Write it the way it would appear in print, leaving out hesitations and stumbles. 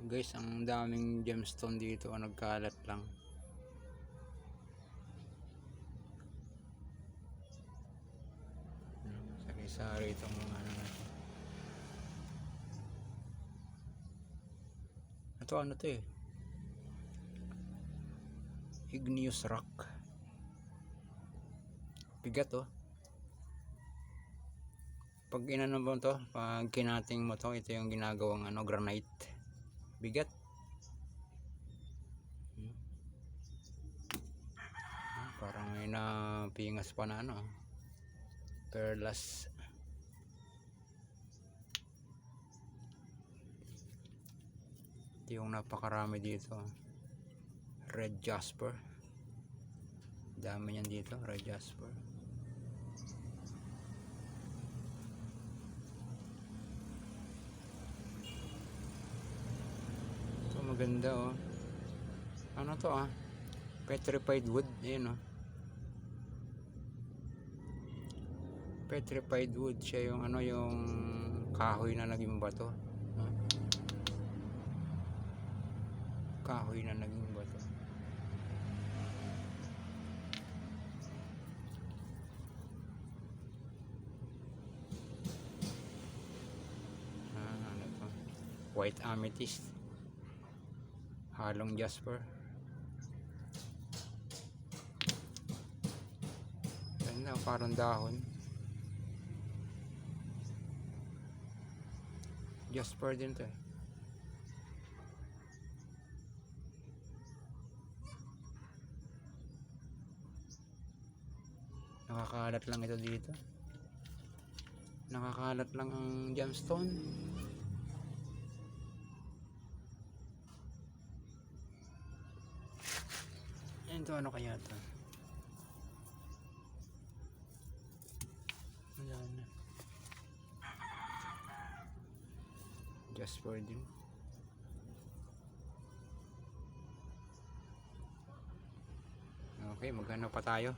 Guys, ang daming gemstone dito, nagkalat lang. Sari-sari itong mga ano natin. Ito ano to eh, igneous rock. Bigat oh. Pag inano mo to, pag kinating mo to, ito yung ginagawang ano, granite. Bigat. Parang may napingas pa na ano, perlas. Ito yung napakarami dito. Red jasper. Dami niyan dito, red jasper. Ito maganda oh. Ano to ah? Petrified wood, ayun oh. Petrified wood, siya yung ano, yung kahoy na naging bato. Kahoy na naging bato. Ano to? White amethyst. Halong jasper. Ganda, parang dahon. Jasper din to eh. Nakakalat lang ito dito. Nakakalat lang ang gemstone. Ito ano kaya to? Wala na. Jasper din. Okay, maghanap pa tayo.